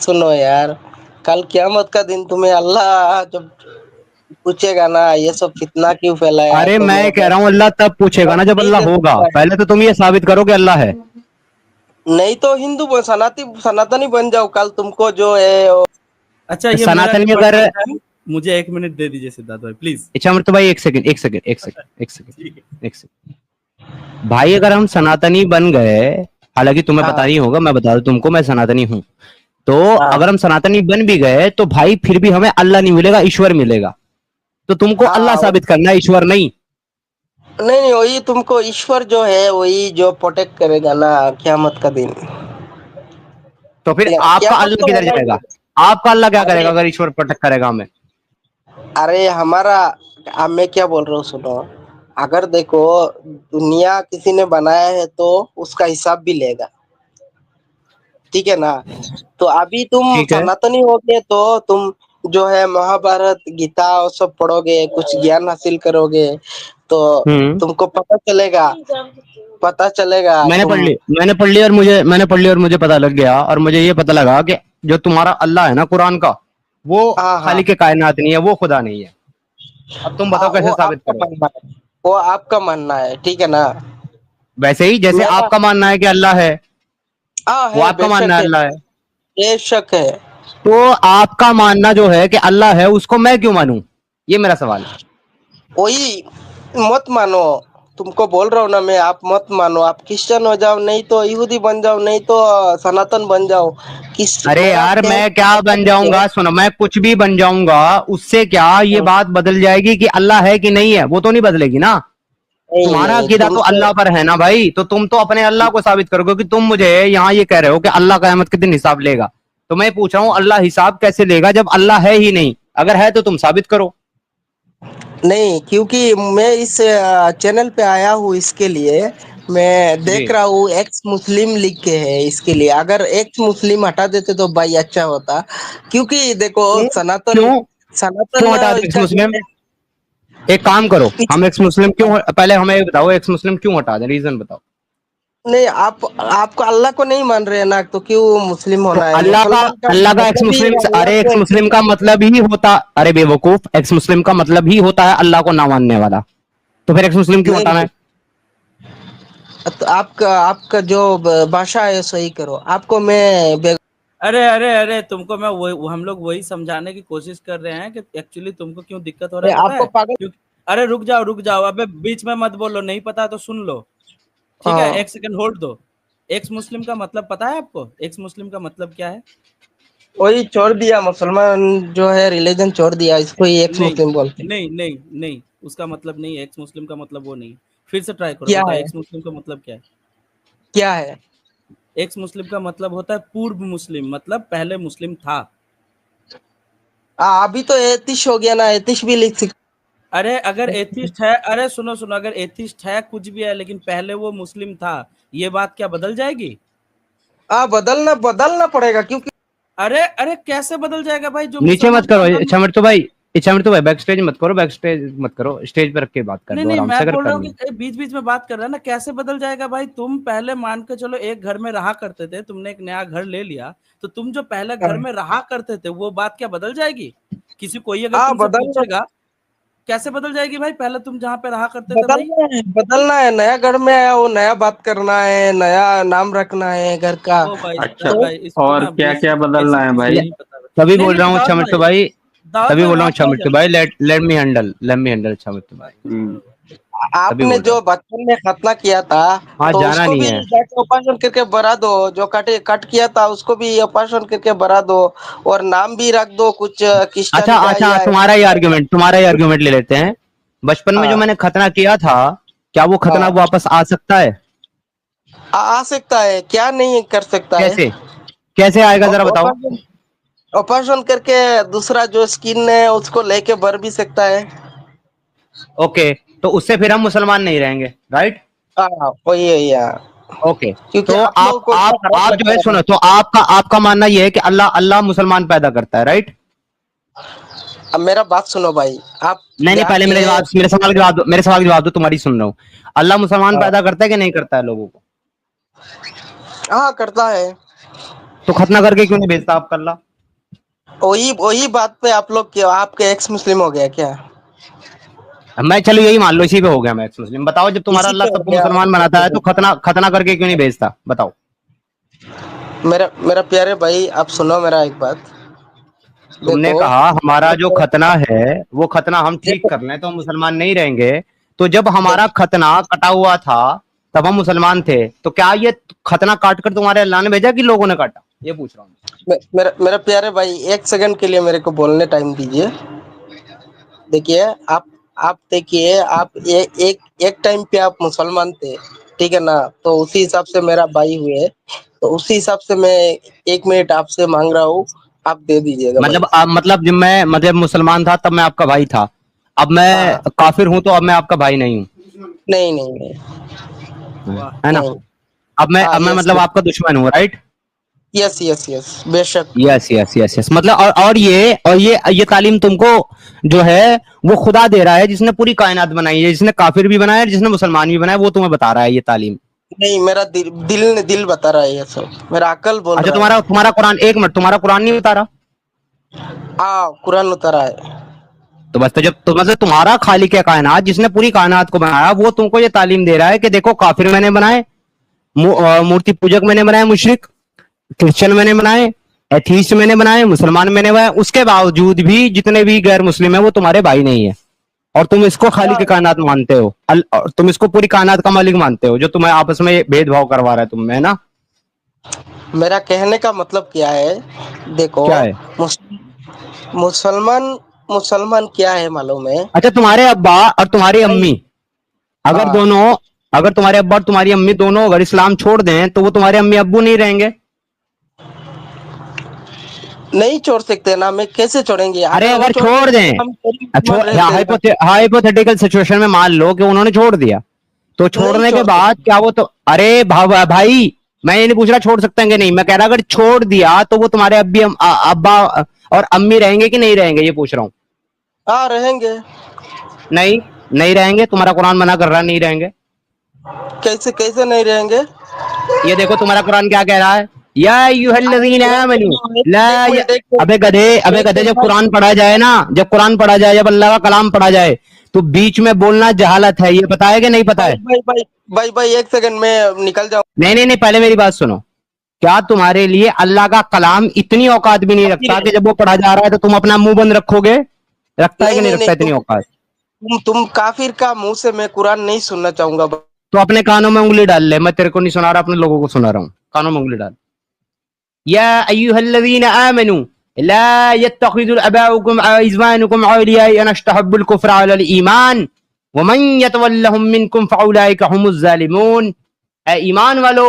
सुनो यार, कल क़यामत का दिन तुम्हें अल्लाह जब पूछेगा ना ये सब फितना क्यों फैलाया, अरे तो मेरा मैं कह भाई रहा हूँ अल्लाह तब पूछेगा ना जवाब जब नहीं अल्लाह दे होगा। सकता है। पहले तो तुम ये साबित करो कि अल्लाह है। नहीं तो सनातनी बन जाओ कल, तुमको जो है अच्छा, ये मेरा सनातनी रिकॉर्ड अगर चल रहा है। मुझे 1 मिनट दे दीजिए सिद्धार्थ भाई प्लीज। अच्छा मृत्यु भाई, एक सेकंड एक सेकंड एक सेकंड एक सेकंड ठीक है। एक सेकंड भाई, अगर हम सनातनी बन गए, हालांकि तुम्हें पता हाँ नहीं होगा, मैं बता दूं तुमको, मैं सनातनी हूं। तो हाँ अगर हम सनातनी बन भी गए तो भाई फिर भी हमें अल्लाह नहीं मिलेगा, ईश्वर मिलेगा। तो तुमको अल्लाह हाँ साबित करना है, ईश्वर नहीं। नहीं नहीं, वही तुमको ईश्वर जो है वही जो प्रोटेक्ट करेगा ना क़यामत का दिन। तो फिर आपका क़यामत अल्लाह तो किधर होगा जाएगा? ही। आपका अल्लाह क्या अरे करेगा अगर ईश्वर प्रोटेक्ट करेगा हमें? अरे हमारा, अब मैं क्या बोल रहा हूँ सुनो, अगर देखो दुनिया किसी ने बनाया है तो उसका हिसाब भी लेगा, ठीक है ना। तो अभी तुम ठीक है। सनातनी होगे तो तुम जो है महाभारत गीता और सब पढ़ोगे, कुछ ज्ञान हासिल करोगे, तो तुमको पता चलेगा मैंने पढ़ तुम। ली, मैंने पढ़ ली और मुझे पता लग गया, और मुझे ये पता लगा कि जो तुम्हारा अल्लाह है ना कुरान का, वो हाँ हाँ खालिक कायनात नहीं है, वो खुदा नहीं है। अब तुम बताओ वो कैसे साबित आपका करोगे? मानना है, वो आपका मानना है, ठीक है ना। वैसे ही जैसे मेरा आपका मानना है कि अल्लाह है, हाँ वो है, आपका मानना बेशक है है, अल्लाह है। बेशक है। तो आपका मानना जो है कि अल्लाह है, उसको मैं क्यों मानूं? ये मेरा सवाल है। वही मत मानो, तुमको बोल रहा हूँ ना मैं, आप मत मानो, आप क्रिश्चियन हो जाओ, नहीं तो यहूदी बन जाओ, नहीं तो सनातन बन जाओ। किस अरे मेरा यार कहने मैं का क्या बन मतलब ये है। जाऊंगा? सुनो, मैं कुछ भी बन जाऊंगा, उससे क्या ये बात बदल जाएगी कि अल्लाह है कि नहीं है? वो तो नहीं बदलेगी ना। नहीं तुम्हारा नहीं अकीदा तो तुमसे अल्लाह पर है ना भाई, तो तुम तो अपने अल्लाह को साबित करोगे कि तुम मुझे यहाँ ये कह रहे हो कि अल्लाह क़यामत के दिन हिसाब लेगा। तो मैं पूछ रहा हूँ, अल्लाह हिसाब कैसे लेगा जब अल्लाह है ही नहीं? अगर है तो तुम साबित करो। नहीं, क्योंकि मैं इस चैनल पे आया हूँ इसके लिए, मैं जी। देख रहा हूँ एक्स मुस्लिम लिख के है, इसके लिए अगर एक्स मुस्लिम हटा देते तो भाई अच्छा होता, क्योंकि देखो क्यों? सनातन क्यों? सनातन क्यों हटा दे एक्स का जो मुस्लिम? है एक काम करो, हम एक्स मुस्लिम क्यों, हाँ, पहले हमें ये बताओ, एक्स मुस्लिम क्यों हटा दें? रीजन बताओ। नहीं आपको अल्लाह को नहीं मान रहे हैं ना, तो क्यों मुस्लिम तो होना है, अल्लाह का, मुसलमान का अल्लाह का एक्स मतलब ही मुस्लिम, अल्लाह अरे को एक्स मुस्लिम एक्सेप्ट का करना। मतलब ही होता, अरे बेवकूफ, एक्स मुस्लिम का मतलब ही होता है अल्लाह को ना मानने वाला। तो फिर एक्स मुस्लिम क्यों नहीं हटाना नहीं, है? तो आपका जो भाषा है सही करो, आपको मैं अरे अरे अरे, तुमको मैं हम लोग वही समझाने की कोशिश कर रहे हैं कि एक्चुअली तुमको क्यों दिक्कत हो रहा है पता आपको है? पागल। क्योंकि अरे रुक जाओ, अबे बीच में मत बोलो, नहीं पता तो सुन लो। ठीक है, हाँ 1 सेकंड होल्ड दो। एक्स मुस्लिम का मतलब पता है आपको? एक्स मुस्लिम का मतलब क्या है? वही छोड़ दिया, मुसलमान जो है रिलीजन छोड़ दिया, इसको ही एक्स नहीं, मुस्लिम बोलते हैं। नहीं, उसका मतलब नहीं है, एक्स मुस्लिम का मतलब वो नहीं है। फिर से ट्राई करो, क्या बताओ है, एक्स मुस्लिम का मतलब क्या है? क्या है? एक्स मुस्लिम का मतलब होता है पूर्व मुस्लिम, मतलब पहले मुस्लिम था। अभी तो एतिश हो गया ना, एतिश भी लिख सकते। अरे अगर एथिस्ट है, अरे सुनो सुनो, अगर एथिस्ट है कुछ भी है, लेकिन पहले वो मुस्लिम था, ये बात क्या बदल जाएगी? बदलना बदलना पड़ेगा, क्योंकि अरे अरे, कैसे बदल जाएगा भाई? जो नीचे मुसलमान मत करो, था अच्छा मृत्यु भाई, अच्छा मृत्यु भाई, बैक स्टेज मत करो, बैक स्टेज मत करो, स्टेज पे रख के बात कर नहीं लो नहीं, आराम से, मैं अगर बोल रहा हूँ करनी। कि बीच बीच में बात कर रहा है ना, कैसे बदल जाएगा भाई? तुम पहले मान के चलो एक घर में रहा करते थे, तुमने एक नया घर ले लिया, तो तुम जो पहले घर में रहा करते थे वो बात क्या बदल जाएगी? किसी कोई अगर तुमसे बदलना पूछेगा, कैसे बदल जाएगी भाई? पहले तुम जहाँ पे रहा करते थे भाई। बदलना है, नया घर में आया वो नया बात करना है, नया नाम रखना है घर का। ओ भाई अच्छा, सिद्धार्थ तो भाई, इसको और ना क्या क्या बदलना है बेसिक चीजें भाई? नहीं पता भाई। तभी नहीं बोल रहा नहीं हूँ अच्छा मृत्यु भाई, दाऊद तभी भाई बोल रहा वहां हूँ पे अच्छा आ मृत्यु जाओ। भाई, लेट मी हैंडल अच्छा मृत्यु भाई, हम्म, तभी आपने बोल रहा जो हूँ। बचपन में खतना किया था, हाँ, तो जाना उसको नहीं भी है। जाके ऑपरेशन करके भरा दो, जो कट किया था उसको भी ऑपरेशन करके भरा दो, और नाम भी रख दो कुछ अच्छा क्रिश्चियन का अच्छा, या तुम्हारा ही आर्ग्यूमेंट ले लेते हैं। बचपन में जो हाँ मैंने खतना किया था, क्या वो खतना हाँ, वापस आ सकता है? आ सकता है, क्या नहीं कर सकता है। कैसे? कैसे आएगा जरा बताओ। ऑपरेशन ऑपरेशन करके दूसरा जो स्किन है उसको लेके भर भी सकता है। ओके, तो उससे फिर हम मुसलमान नहीं रहेंगे, राइट? हाँ वही है यार, ओके, क्योंकि तो आप लोगों को इतना खराब आप जो लगता है, है ना। सुनो, तो आपका आपका मानना यह है कि अल्लाह अल्लाह मुसलमान पैदा करता है, राइट? अब मेरा बात सुनो भाई, आप नहीं नहीं, पहले जाके मेरे सवाल का जवाब दो, मेरे सवाल का जवाब दो, तुम्हारी सुन रहा हूँ। अल्लाह मुसलमान हाँ पैदा करता है कि नहीं करता है लोगों को? हाँ, करता है। तो खतना करके क्यों नहीं भेजता आपका अल्लाह? वही वही बात पे आप लोग क्या, आपके एक्स मुस्लिम हो गया क्या? मैं चलो यही मान लो, इसी पे हो गया मैं एक्स मुस्लिम। बताओ, जब तुम्हारा इसी अल्लाह पे हो सबको गया। मुसलमान बनाता है तो खतना खतना करके क्यों नहीं भेजता? बताओ। मेरा मेरा प्यारे भाई, आप सुनो मेरा एक बात। तुमने देखो कहा हमारा जो देखो खतना है वो खतना हम ठीक देखो कर लें तो हम मुसलमान नहीं रहेंगे। तो जब हमारा देखो, खतना कटा हुआ था तब हम मुसलमान थे, तो क्या ये खतना काट कर तुम्हारे अल्लाह ने भेजा कि लोगों ने काटा? ये पूछ रहा हूँ। मेरा मेरा प्यारे भाई, एक सेकंड के लिए मेरे को बोलने टाइम दीजिए। देखिए, आप देखिए, आप एक एक टाइम पे आप मुसलमान थे, ठीक है ना? तो उसी हिसाब से मेरा भाई हुए, तो उसी हिसाब से मैं 1 मिनट आपसे मांग रहा हूँ, आप दे दीजिएगा भाई। मतलब जब मैं मतलब मुसलमान था तब मैं आपका भाई था, अब मैं हाँ, काफिर हूं तो अब मैं आपका भाई नहीं नहीं नहीं नहीं हूँ, वाह। है ना? नहीं। अब हाँ, मैं यस मतलब आपका दुश्मन हूँ, राइट? यस यस यस, बेशक। यस यस यस यस, मतलब और ये तालीम तुमको जो है वो खुदा दे रहा है, जिसने पूरी कायनात बनाई है, जिसने काफिर भी बनाया है, जिसने मुसलमान भी बनाया है, वो तुम्हें बता रहा है ये तालीम। नहीं, मेरा दिल बता रहा है ये सब, मेरा अकल बोल अच्छा, रहा है। तुम्हारा तुम्हारा कुरान, एक मिनट, तुम्हारा कुरान नहीं बता रहा? हाँ, कुरान उतरा है। तो बस, तो जब तो मतलब तुम्हारा खालिक है कायनात, जिसने पूरी कायनात को बनाया, वो तुमको ये तालीम दे रहा है कि देखो काफिर मैंने बनाए, मूर्ति पूजक मैंने बनाए, मुशरिक क्रिश्चियन मैंने बनाए, एथीस्ट मैंने बनाए, मुसलमान मैंने बनाए, उसके बावजूद भी जितने भी गैर मुस्लिम है वो तुम्हारे भाई नहीं है। और तुम इसको खाली के हाँ, कायनात मानते हो, और तुम इसको पूरी कायनात का मालिक मानते हो, जो तुम्हें आपस में भेदभाव करवा रहा है तुम में, है ना? मेरा कहने का मतलब क्या है? देखो, क्या है? मुस, मुसलमान मुसलमान क्या है मालूम है? अच्छा, तुम्हारे अब्बा और तुम्हारी भाई, अम्मी, अगर हाँ, दोनों अगर तुम्हारे अब्बा और तुम्हारी अम्मी दोनों अगर इस्लाम छोड़ दें तो वो तुम्हारे अम्मी अब्बू नहीं रहेंगे? नहीं छोड़ सकते ना, मैं कैसे छोड़ेंगे? अरे अगर वो अगर छोड़ छोड़ देंगे दें, तो हम मुसलमान रहते ना। हाइपोथेटिकल सिचुएशन में मान लो कि उन्होंने छोड़ दिया, तो नहीं छोड़ने के छोड़ बाद सकते। क्या वो तो, अरे भाई, मैं ये नहीं पूछ रहा छोड़ सकते हैं कि नहीं, मैं कह रहा अगर छोड़ दिया तो वो तुम्हारे अब्बा और अम्मी रहेंगे कि नहीं रहेंगे, ये पूछ रहा हूँ। हाँ, रहेंगे। नहीं, नहीं रहेंगे, तुम्हारा कुरान मना कर रहा है नहीं रहेंगे। कैसे कैसे नहीं रहेंगे? ये देखो तुम्हारा कुरान क्या कह रहा है, या अय्युहल्लज़ीना आमनू ला एक मिनट एक मिनट अबे एक गधे, मिनट जब भाई। कुरान पढ़ा जाए ना, जब कुरान पढ़ा जाए, जब अल्लाह का कलाम पढ़ा जाए, तो बीच में बोलना जहालत है, ये पता है कि नहीं पता भाई है? भाई भाई भाई भाई, एक सेकंड में निकल जाऊँ। नहीं नहीं नहीं, पहले मेरी बात सुनो। क्या तुम्हारे लिए अल्लाह का कलाम इतनी औकात भी नहीं काफिर रखता है। कि जब वो पढ़ा जा रहा है तो तुम अपना मुंह बंद रखोगे? रखता है कि नहीं नहीं नहीं नहीं, रखता इतनी औकात? तुम काफिर का मुंह से मैं कुरान नहीं सुनना चाहूंगा। तो अपने कानों में उंगली डाल ले, मैं तेरे को नहीं सुना रहा, अपने लोगों को सुना रहा हूँ, कानों में उंगली डाल। या अय्युहल्लज़ीना आमनू ला यत्तखिज़ुल अबाउकुम इज़वानुकुम औलिया अन इस्तहब्बुल कुफ्र अलल ईमान वमन यतवल्लहुम मिनकुम फउलाइका हुमुज़ ज़ालिमून। ए ईमान वालो,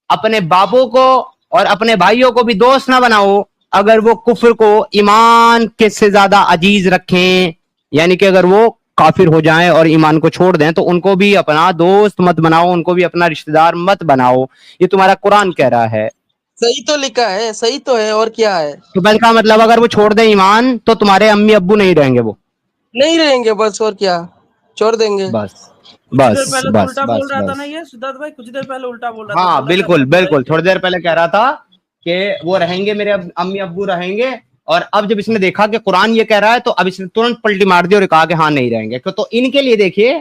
अपने बापों को और अपने भाइयों को भी दोस्त ना बनाओ अगर वो कुफ्र को ईमान के से ज्यादा अजीज रखें, यानी कि अगर वो काफिर हो जाएं और ईमान को छोड़ दें तो उनको भी अपना दोस्त मत बनाओ, उनको भी अपना रिश्तेदार मत बनाओ। ये तुम्हारा कुरान कह रहा है। सही तो लिखा है, सही तो है, और क्या है? तो बस का मतलब अगर वो छोड़ दें ईमान तो तुम्हारे अम्मी अब्बू नहीं रहेंगे वो। नहीं रहेंगे बस, और क्या? छोड़ देंगे। बस कुछ बस देर पहले तो बस उल्टा बोल बस रहा था ना बस। ये सिद्धार्थ भाई, कुछ देर पहले उल्टा बोल रहा था, हाँ बोला था बिल्कुल मैं बुराई बिल्कुल, थोड़ी किया। देर पहले कह रहा था कि वो रहेंगे, मेरे अम्मी अब्बू रहेंगे, और अब जब इसने देखा कि कुरान ये कह रहा है तो अब इसने तुरंत पलटी मार दी और कहा कि हाँ नहीं रहेंगे। तो इनके लिए देखिए,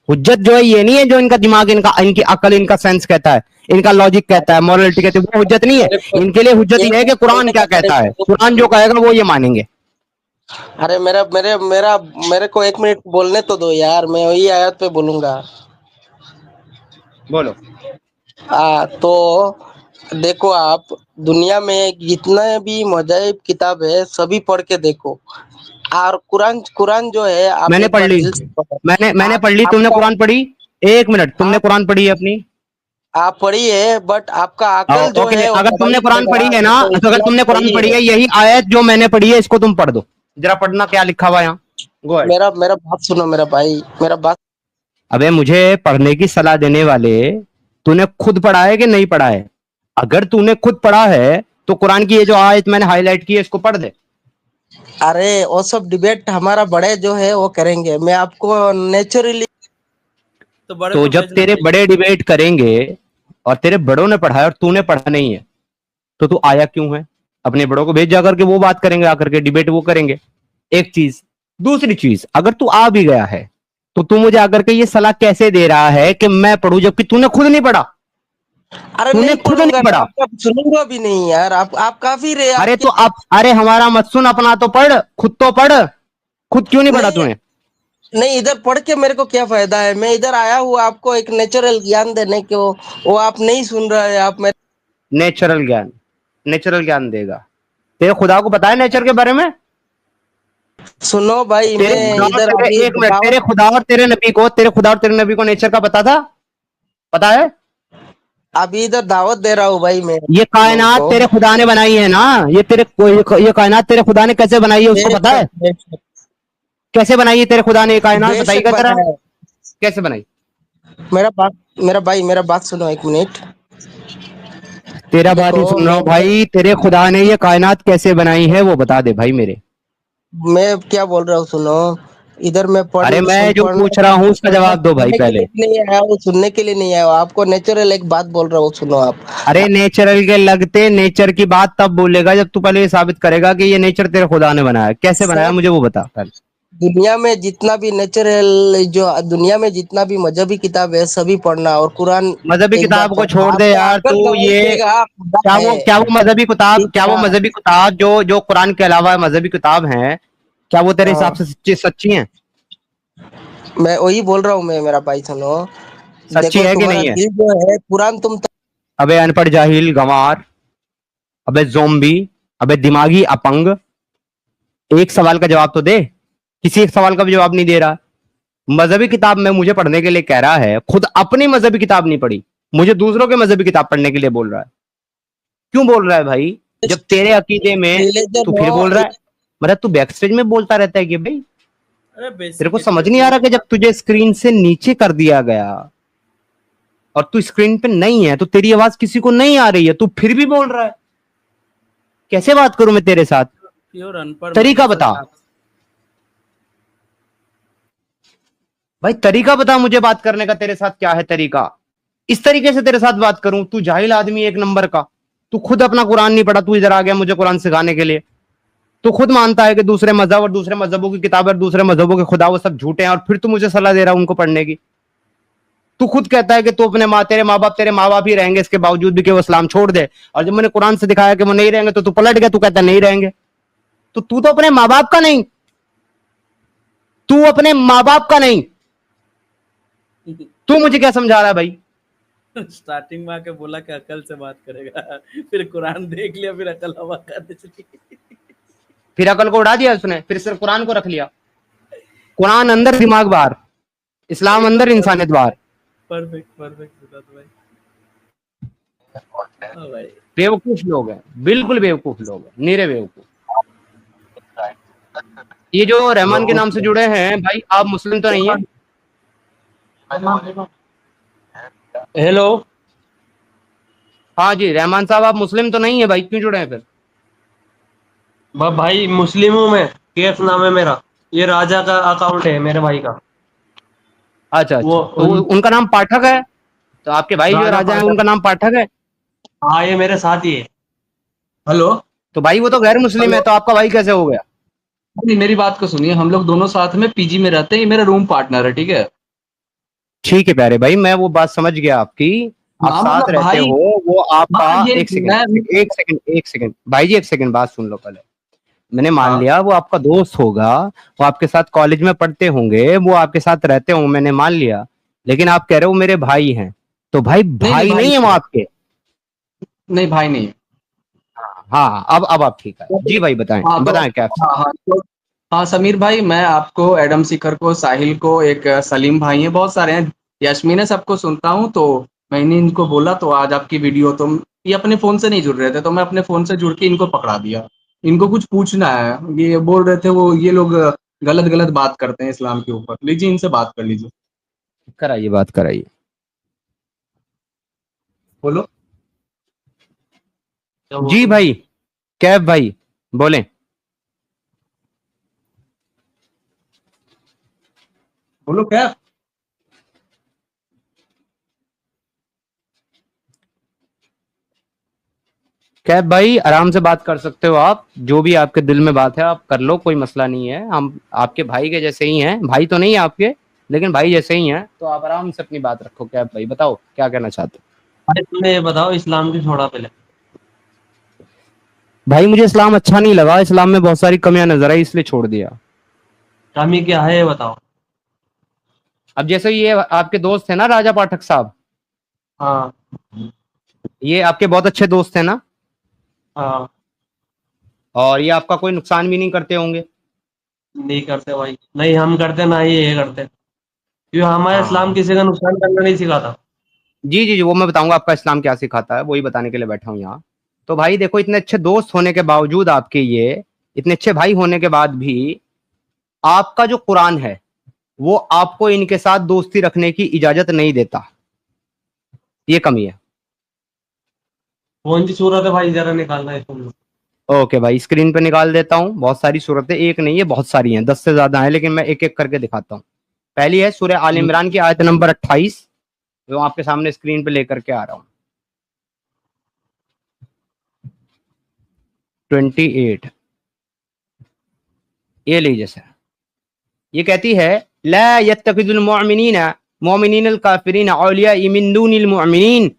हुज्जत जो है ये नहीं है जो इनका दिमाग, इनकी अकल, इनका सेंस कहता है, इनका लॉजिक कहता है, मॉरलिटी कहती है, वो हुज्जत नहीं है। मेरे को इनके लिए हुज्जत एक ये है कि बात कुरान बोलने क्या का मेरे कहता है, को। कुरान जो कहेगा वो ये मानेंगे। अरे मेरा मेरे मेरा मेरे को 1 मिनट बोलने तो दो यार, मैं वही आयत पे बोलूंगा। बोलो। तो देखो, आप दुनिया में जितना भी मजाइब किताब है सभी पढ़ के देखो, और कुरान कुरान जो है आप मैंने एक पढ़ बार ली, दिल से पढ़ो। मैंने आप पढ़ ली, तुमने आपका कुरान पढ़ी? एक मिनट, तुमने आप कुरान पढ़ी है अपनी? आप पढ़िए, बट आपका अकल जो ओके, है वो अगर तुमने बदल कुरान पढ़ी जाएगा। है ना, देखो, तो अगर इस्लाम तुमने कुरान सही पढ़ी है। है, यही आयत जो मैंने पढ़ी है इसको तुम पढ़ दो, जरा पढ़ना क्या लिखा हुआ है यहाँ। Go ahead. मेरा मेरा बात सुनो मेरा भाई, मेरा बात। अबे मुझे पढ़ने की सलाह देने वाले, तूने खुद पढ़ा है कि नहीं पढ़ा है? अगर तूने खुद पढ़ा है तो कुरान की ये जो आयत मैंने हाईलाइट की है इसको पढ़ दे। अरे वो सब डिबेट हमारा बड़े जो है वो करेंगे, मैं आपको नेचुरली। तो बड़े तो को जब भेजना तेरे चाहिए। बड़े डिबेट करेंगे और तेरे बड़ों ने पढ़ा है और तूने पढ़ा नहीं है, तो तू आया क्यों है? अपने बड़ों को भेज, जाकर के वो बात करेंगे, आकर के डिबेट वो करेंगे। एक चीज। दूसरी चीज, अगर तू आ भी गया है तो तू मुझे आकर के ये सलाह कैसे दे रहा है कि मैं पढ़ूं, जबकि तूने खुद नहीं पढ़ा? अरे तूने नहीं खुद पढ़ूंगा नहीं ना, पढ़ा। आपका सुनूंगा भी नहीं यार। आप काफी रहे अरे आपके। तो आप, अरे हमारा मत सुन, अपना तो पढ़, खुद तो पढ़। खुद क्यों नहीं पढ़ा नहीं तूने? नहीं, इधर पढ़ के मेरे को क्या फायदा है? मैं इधर आया हूँ आपको एक नेचुरल ज्ञान देने को, वो आप नहीं सुन रहे हैं। आप मेरे नेचुरल ज्ञान? नेचुरल ज्ञान देगा? तेरे खुदा को पता है नेचर के बारे में? सुनो भाई, तेरे मैं खुदा और इधर तेरे, अभी एक मिनट, दावत। तेरे खुदा और तेरे नबी को, तेरे खुदा और तेरे नबी को नेचर का पता था? पता है? अभी इधर दावत दे रहा हूँ भाई मैं ये लोगों कायनात को। तेरे खुदा ने बनाई है ना? ये कायनात तेरे खुदा ने कैसे बनाई है उसको पता बेशक है? बेशक कैसे बनाई है तेरे खुदा ने ये कायनात, बेशक बताइएगा जरा। बनाया है। कैसे बनाई? मेरा बात, मेरा भाई मेरा बात सुनो एक मिनट। तेरा बात देखो ही सुन रहा मैं हूँ भाई। तेरे खुदा ने ये कायनात कैसे बनाई है वो बता दे भाई मेरे। मैं क्या बोल रहा हूँ सुनो। इधर मैं अरे मैं जो पढ़ना पूछ रहा हूँ उसका पढ़ना जवाब दो भाई सुनने के पहले। लिए नहीं आया हूँ, सुनने के लिए नहीं आया हूँ। आपको नेचुरल एक बात बोल रहा हूँ, सुनो आप। अरे नेचुरल के लगते, नेचर की बात तब बोलेगा जब तू पहले ये साबित करेगा कि ये नेचर तेरे खुदा ने बनाया। कैसे बनाया सब मुझे वो बता पहले। दुनिया में जितना भी नेचुरल, जो दुनिया में जितना भी मजहबी किताब है सभी पढ़ना, और कुरान मजहबी एक बार किताब को पढ़ना। छोड़ दे आपको यार अगर तू। गवाही ये देगा खुदा है। क्या ठीक है वो ना? मजहबी किताब जो जो कुरान के अलावा मजहबी किताब हैं, क्या वो तेरे हिसाब हाँ, से सच्ची सच्ची हैं? मैं वही बोल रहा हूँ। मैं मेरा भाई सुनो। सच्ची देखो है कि तुम्हारा नहीं है? दिल जो है कुरान तुम अबे अनपढ़, जाहिल, गंवार, अबे जोम्बी, अबे दिमागी अपंग, एक सवाल का जवाब तो दे। किसी एक सवाल का भी जवाब नहीं दे रहा। मजहबी किताब में मुझे पढ़ने के लिए कह रहा है, खुद अपनी मजहबी किताब नहीं पढ़ी, मुझे दूसरों के मजहबी किताब पढ़ने के लिए बोल रहा है। क्यों बोल रहा है भाई? जब तेरे अकीदे में तू रिलीजन फिर हो। बोल रहा है। मतलब तू बैक स्टेज में बोलता रहता है कि भाई अरे तेरे को बेसिक समझ नहीं आ रहा कि जब तुझे स्क्रीन से नीचे कर दिया गया और तू स्क्रीन पे नहीं है तो तेरी आवाज किसी को नहीं आ रही है, तू फिर भी बोल रहा है। कैसे बात करूं मैं तेरे साथ? प्योर अनपढ़ तरीका मतलब बता। सर। भाई तरीका बता मुझे बात करने का, तेरे साथ क्या है तरीका? इस तरीके से तेरे साथ बात करूं? तू जाहिल आदमी एक नंबर का। तू खुद अपना कुरान नहीं पढ़ा, तू इधर आ गया मुझे कुरान सिखाने के लिए। तू खुद मानता है कि दूसरे मजहब और दूसरे मजहबों की किताब और दूसरे मजहबों के खुदा वो सब झूठे हैं, और फिर तू मुझे सलाह दे रहा है उनको पढ़ने की। तू खुद कहता है कि तू अपने तेरे माँ बाप ही रहेंगे इसके बावजूद भी कि वो इस्लाम छोड़ दे, और जब मैंने कुरान से दिखाया कि वो नहीं रहेंगे तो तू पलट गया, तू कहता नहीं रहेंगे। तो तू तो अपने माँ बाप का नहीं, तू अपने माँ बाप का नहीं, तू मुझे क्या समझा रहा है भाई? स्टार्टिंग में आके बोला कि अकल से बात करेगा, फिर कुरान देख लिया, फिर अकल हवा करने चली। फिर अकल को उड़ा दिया उसने, फिर सिर्फ कुरान को रख लिया। कुरान अंदर, दिमाग बाहर। इस्लाम अंदर, एकदम इंसानियत बाहर। परफेक्ट परफेक्ट सिद्धार्थ भाई। हाँ भाई। बेवकूफ लोग हैं, बिल्कुल बेवकूफ लोग हैं, निरे बेवकूफ। ये जो रहमान के नाम से जुड़े हैं भाई, आप मुस्लिम तो नहीं है? हेलो। हाँ जी रहमान साहब, आप मुस्लिम तो नहीं है भाई, क्यों जुड़े हैं फिर? भाई मुस्लिम हूँ मैं। केफ नाम है मेरा। ये राजा का अकाउंट है मेरे भाई का। अच्छा वो अच्छा, तो उनका नाम पाठक है? तो आपके भाई जो राजा राजा है पाठक। उनका नाम पाठक है? हाँ, ये मेरे साथ ही है। हेलो। तो भाई वो तो गैर मुस्लिम है, हेलो। तो आपका भाई कैसे हो गया? नहीं, मेरी बात को सुनिए। हम लोग दोनों साथ में पीजी में रहते हैं। ये मेरा रूम पार्टनर है, ठीक है। ठीक है प्यारे भाई, मैं वो बात समझ गया आपकी। आप हाँ, साथ मतलब रहते भाई। हो, वो आपका। हाँ, ये एक सेकंड, मैं। एक सेकंड भाई जी, एक सेकंड बात सुन लो पहले। मैंने मान हाँ। लिया वो आपका दोस्त होगा, वो आपके साथ कॉलेज में पढ़ते होंगे, वो आपके साथ रहते होंगे, मैंने मान लिया। लेकिन आप कह रहे हो मेरे भाई हैं, तो भाई नहीं नहीं भाई भाई नहीं है वो नहीं। आपके? नहीं भाई नहीं। हाँ, अब आप ठीक है जी भाई, बताएं हाँ तो। बताएं क्या। हाँ हाँ तो। हाँ समीर भाई, मैं आपको एडम शिखर को, साहिल को, एक सलीम भाई है, बहुत सारे हैं। यश्मीन है, सबको सुनता हूँ। तो मैंने इनको बोला तो आज आपकी वीडियो तो। ये अपने फोन से नहीं जुड़ रहे थे तो मैं अपने फोन से जुड़ के इनको पकड़ा दिया। इनको कुछ पूछना है, ये बोल रहे थे वो ये लोग गलत गलत बात करते हैं इस्लाम के ऊपर। लीजिए, इनसे बात कर लीजिए। कराइए, बात कराइए। बोलो। क्या जी बोलो। भाई, कैब भाई, बोलें। बोलो क्या। कैब भाई आराम से बात कर सकते हो आप, जो भी आपके दिल में बात है आप कर लो, कोई मसला नहीं है। हम आपके भाई के जैसे ही हैं, भाई तो नहीं है आपके लेकिन भाई जैसे ही हैं, तो आप आराम से अपनी बात रखो। कैब भाई बताओ क्या कहना चाहते हो। भाई तुम्हें ये बताओ, इस्लाम की छोड़ा पहले। भाई मुझे इस्लाम अच्छा नहीं लगा, इस्लाम में बहुत सारी कमियां नजर आई इसलिए छोड़ दिया। कमी क्या है ये बताओ। अब जैसे ये आपके दोस्त है ना राजा पाठक साहब, हाँ ये आपके बहुत अच्छे दोस्त है ना, हाँ। और ये आपका कोई नुकसान भी नहीं करते होंगे। नहीं करते भाई, नहीं हम करते ना ही ये करते, क्योंकि हमारा इस्लाम हाँ किसी का नुकसान करना नहीं सिखाता। जी जी जी, वो मैं बताऊंगा आपका इस्लाम क्या सिखाता है, वही बताने के लिए बैठा हूँ यहाँ। तो भाई देखो, इतने अच्छे दोस्त होने के बावजूद आपके, ये इतने अच्छे भाई होने के बाद भी आपका जो कुरान है वो आपको इनके साथ दोस्ती रखने की इजाजत नहीं देता, ये कमी है। कौन सी सूरत है भाई, जरा निकालना है तुम। ओके भाई, स्क्रीन पे निकाल देता हूँ। बहुत सारी सूरतें, एक नहीं है बहुत सारी हैं, 10 से ज्यादा हैं, लेकिन मैं एक एक करके दिखाता हूँ। पहली है सूरह आल इमरान की आयत नंबर 28, जो आपके सामने स्क्रीन पे लेकर के आ रहा हूँ। 28 ये लीजिए सर। ये कहती है ला यत्तखिजुल मुअमिनीना मुअमिनीनल काफिरीन औलिया मिन दूनिल मुअमिनीन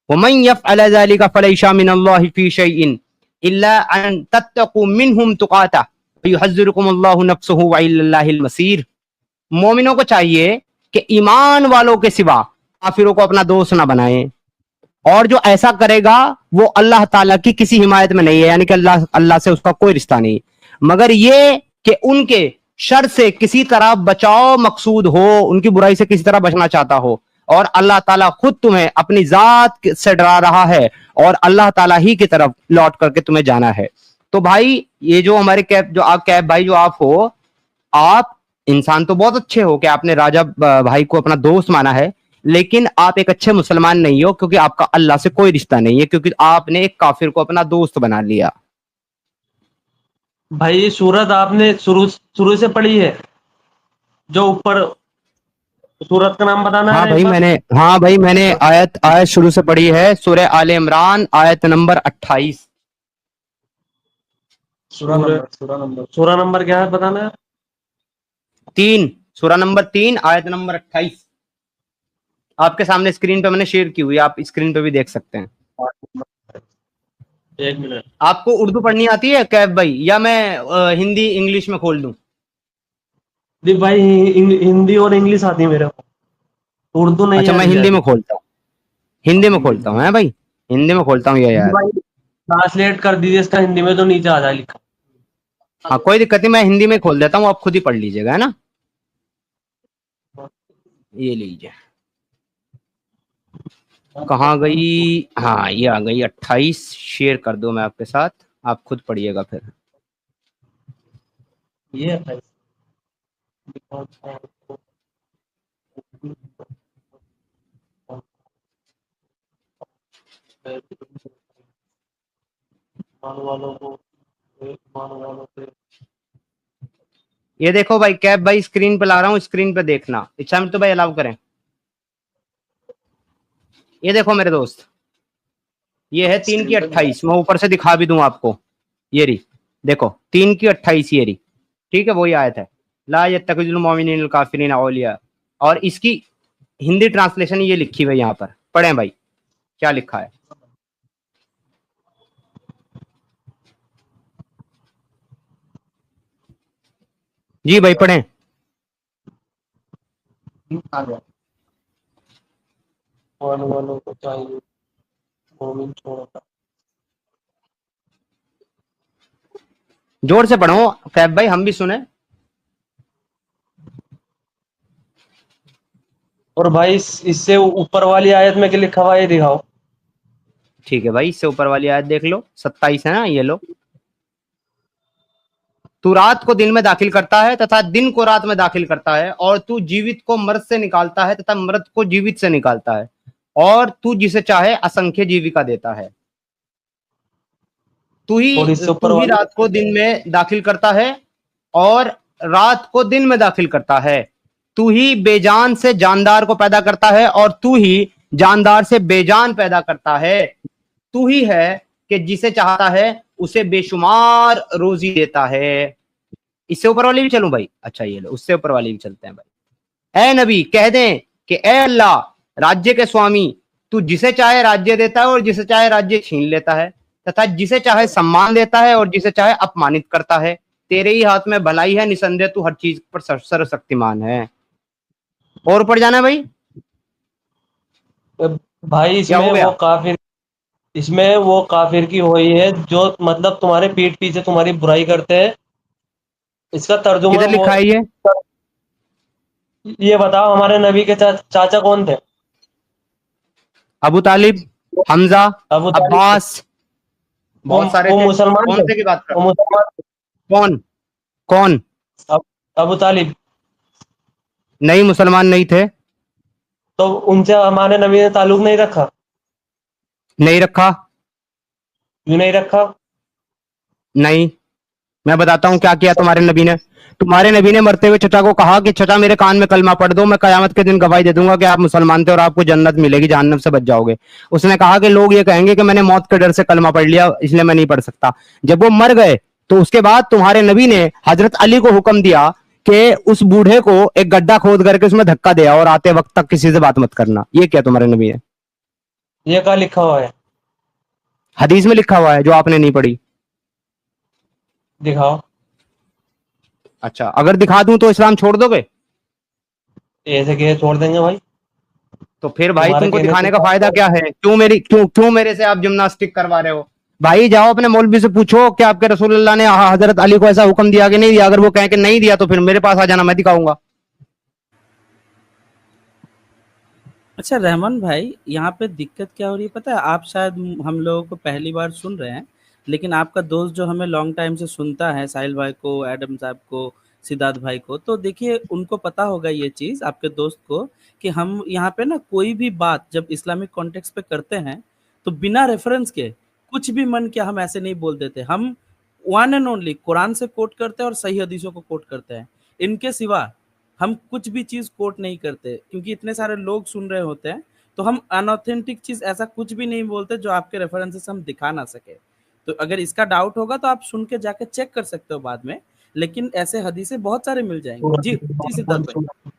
वमन यफअल ज़ालिका फलैसा मिनल्लाहि फी शैइन इल्ला अन तत्तकू मिनहुम तुकाता वयुहज़्ज़िरुकुमुल्लाहु नफ्सुहु व इलैहिल मसीर। मोमिनों को चाहिए कि ईमान वालों के सिवा काफिरों को अपना दोस्त ना बनाएं, और जो ऐसा करेगा वो अल्लाह ताला की किसी हिमायत में नहीं है, यानी कि अल्लाह अल्लाह से उसका कोई रिश्ता नहीं, मगर ये कि उनके शर से किसी तरह बचाव मकसूद हो, उनकी बुराई से किसी तरह बचना चाहता हो, और अल्लाह ताला खुद तुम्हें अपनी जात से डरा रहा है और अल्लाह ताला ही की तरफ लौट करके तुम्हें जाना है। तो भाई ये जो हमारे कैब भाई जो आप हो, आप इंसान तो बहुत अच्छे हो कि आपने राजा भाई को अपना दोस्त माना है, लेकिन आप एक अच्छे मुसलमान नहीं हो, क्योंकि आपका अल्लाह से कोई रिश्ता नहीं है, क्योंकि आपने एक काफिर को अपना दोस्त बना लिया। भाई ये सूरत आपने शुरू शुरू से पढ़ी है, जो ऊपर सूरत का नाम बताना है एक बार। हाँ भाई मैंने आयत आयत शुरू से पढ़ी है, सूरह आले इमरान आयत नंबर 28। सूरा नंबर क्या है बताना है। 3, सूरह नंबर 3 आयत नंबर 28 आपके सामने स्क्रीन पे मैंने शेयर की हुई है, आप स्क्रीन पे भी देख सकते हैं। एक मिनट। आपको उर्दू पढ़नी आती है कैब भाई, या मैं हिंदी इंग्लिश में खोल दूं। दीप भाई हिंदी और इंग्लिश आती है मेरे को, उर्दू नहीं अच्छा मैं आती हिंदी है। में खोलता हूँ, हिंदी में खोलता हूँ, है भाई हिंदी में खोलता हूँ ये यार। भाई ट्रांसलेट कर दीजिए इसका हिंदी में, तो नीचे आ जाए लिखा। हाँ कोई दिक्कत नहीं, मैं हिंदी में खोल देता हूँ, आप खुद ही पढ़ लीजिएगा, है ना। ये लीजिए, कहाँ गई, हाँ ये आ गई 28, शेयर कर दो मैं आपके साथ, आप खुद पढ़िएगा फिर। ये ये देखो भाई, कैब भाई स्क्रीन पे ला रहा हूँ, स्क्रीन पे देखना, इच्छा में तो भाई अलाउ करें। ये देखो मेरे दोस्त, ये है 3 की 28, मैं ऊपर से दिखा भी दूं आपको, ये रही देखो 3 की 28 ये रही, ठीक है वही आयत है, ला यत्तखिजुल मुमिनीनल काफिरीन औलिया, और इसकी हिंदी ट्रांसलेशन ये लिखी हुई यहाँ पर, पढ़ें भाई क्या लिखा है। जी भाई पढ़ें। वालों को चाहिए मोमिन छोड़ता। जोर से पढ़ो कैब भाई, हम भी सुने। और भाई इससे ऊपर वाली आयत में क्या लिखा हुआ है ये दिखाओ। ठीक है भाई, इससे ऊपर वाली आयत देख लो, 27 है ना, ये लो। तू रात को दिन में दाखिल करता है तथा दिन को रात में दाखिल करता है, और तू जीवित को मृत से निकालता है तथा मृत को जीवित से निकालता है, और तू जिसे चाहे असंख्य जीविका देता है। तू ही रात को दिन में दाखिल करता है और रात को दिन में दाखिल करता है। तू ही बेजान से जानदार को पैदा करता है और तू ही जानदार से बेजान पैदा करता है। तू ही है कि जिसे चाहता है उसे बेशुमार रोजी देता है। इससे ऊपर वाली भी चलूं भाई? अच्छा ये लो, उससे ऊपर वाली भी चलते हैं भाई। ए नबी कह दें कि ए अल्लाह राज्य के स्वामी, तू जिसे चाहे राज्य देता है और जिसे चाहे राज्य छीन लेता है, तथा जिसे चाहे सम्मान देता है और जिसे चाहे अपमानित करता है। तेरे ही हाथ में भलाई है, निसंदेह तू हर चीज पर सर्वशक्तिमान है। और ऊपर जाना है भाई? भाई क्या हो इसमें गया? वो काफिर की हुई है जो मतलब तुम्हारे पीठ पीछे तुम्हारी बुराई करते हैं। इसका तर्जुमा किधर लिखा है ये? ये बताओ, हमारे नबी के चाचा कौन थे? अबू तालिब, हमजा, अबू तालिब। अब्बास, बहुत सारे वो थे। मुसलमान कौन थे। से की बात कर? वो मुसलमान थे। कौन कौन? अबू तालिब। नहीं, मुसलमान नहीं थे। तो उनसे हमारे नबी ने ताल्लुक नहीं रखा? नहीं रखा। क्यों नहीं रखा? नहीं, मैं बताता हूँ क्या किया तुम्हारे नबी ने। तुम्हारे नबी ने मरते हुए चचा को कहा कि चचा मेरे कान में कलमा पढ़ दो, मैं कयामत के दिन गवाही दे दूंगा कि आप मुसलमान थे और आपको जन्नत मिलेगी, जहन्नम से बच जाओगे। उसने कहा कि लोग ये कहेंगे कि मैंने मौत के डर से कलमा पढ़ लिया इसलिए मैं नहीं पढ़ सकता। जब वो मर गए तो उसके बाद तुम्हारे नबी ने हजरत अली को हुक्म दिया कि उस बूढ़े को एक गड्ढा खोद करके उसमें धक्का दिया और आते वक्त तक किसी से बात मत करना। ये किया तुम्हारे नबी ने। ये क्या लिखा हुआ है? हदीस में लिखा हुआ है जो आपने नहीं पढ़ी। दिखाओ। अच्छा, अगर दिखा दूं तो इस्लाम छोड़ दोगे? ऐसे कैसे छोड़ देंगे भाई? तो फिर भाई तुम्हारे तुमको कहने दिखाने से का फायदा क्या है? क्यों मेरे से आप जिम्नास्टिक करवा रहे हो? भाई जाओ अपने मौलवी से पूछो कि आपके रसूलुल्लाह ने हजरत अली को ऐसा हुक्म दिया कि नहीं दिया। अगर वो कहें कि नहीं दिया तो फिर मेरे पास आ जाना, मैं दिखाऊंगा। अच्छा रहमान भाई, यहाँ पे दिक्कत क्या हो रही है पता है? आप शायद हम लोगों को पहली बार सुन रहे हैं, लेकिन आपका दोस्त जो हमें लॉन्ग टाइम से सुनता है, साहिल भाई को, एडम साहब को, सिद्धार्थ भाई को, तो देखिए उनको पता होगा ये चीज़ आपके दोस्त को, कि हम यहाँ पे ना कोई भी बात जब इस्लामिक कॉन्टेक्स्ट पे करते हैं तो बिना रेफरेंस के कुछ भी मन किया हम ऐसे नहीं बोल देते। हम वन एंड ओनली कुरान से कोट करते हैं और सही हदीसों को कोट करते हैं। इनके सिवा हम कुछ भी चीज़ कोट नहीं करते, क्योंकि इतने सारे लोग सुन रहे होते हैं। तो हम अनऑथेंटिक चीज़ ऐसा कुछ भी नहीं बोलते जो आपके रेफरेंसेस हम दिखा ना सके। तो अगर इसका डाउट होगा तो आप सुन के जाके चेक कर सकते हो बाद में, लेकिन ऐसे हदीसें बहुत सारे मिल जाएंगे। जी जी सिद्धार्थ भाई।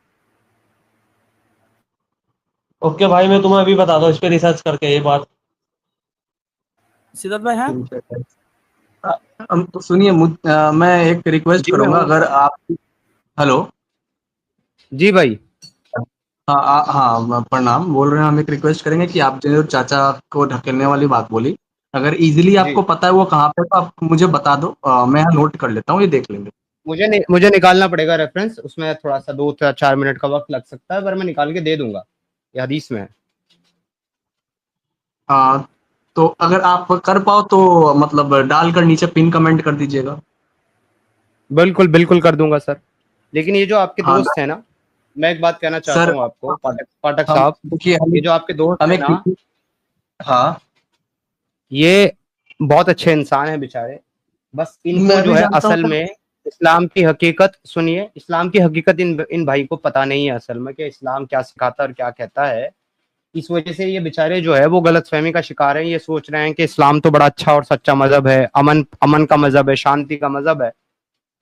ओके भाई, मैं तुम्हें अभी बता दूं इस पे रिसर्च करके ये बात। सिद्धार्थ भाई हाँ। हम तो सुनिए, मैं एक रिक्वेस्ट जी मैं करूंगा, हूँ। अगर आप, हेलो, जी भाई। हाँ हाँ, प्रणाम, बोल रहे हैं। हम एक रिक्वेस्ट करेंगे कि आप जो चाचा को ढकेलने वाली बात बोली, अगर इजीली जी आपको पता है वो कहाँ पे, तो आप मुझे बता दो, मैं यहाँ नोट कर लेता हूँ, ये देख लेंगे। मुझे निकालना पड़ेगा रेफरेंस, उसमें थोड़ा सा 2 से 4 मिनट का वक्त लग सकता है, पर मैं निकाल के दे दूंगा। ये हदीस में है। तो अगर आप कर पाओ तो मतलब डालकर नीचे पिन कमेंट कर दीजिएगा। बिल्कुल बिल्कुल कर दूंगा सर। लेकिन ये जो आपके हाँ दोस्त है ना, मैं एक बात कहना चाहता सर, हूँ आपको, पाठक हम साहब। देखिए, ये जो आपके दोस्त है हमें ना, हाँ, ये बहुत अच्छे इंसान है बेचारे। बस इनको मैं जो भी है जानता हूँ असल सर। में इस्लाम की हकीकत, सुनिए, इस्लाम की हकीकत इन भाई को पता नहीं है असल में, कि इस्लाम क्या सिखाता है और क्या कहता है। इस वजह से ये बेचारे जो है वो गलतफहमी का शिकार हैं। ये सोच रहे हैं कि इस्लाम तो बड़ा अच्छा और सच्चा मजहब है, अमन अमन का मजहब है, शांति का मजहब है।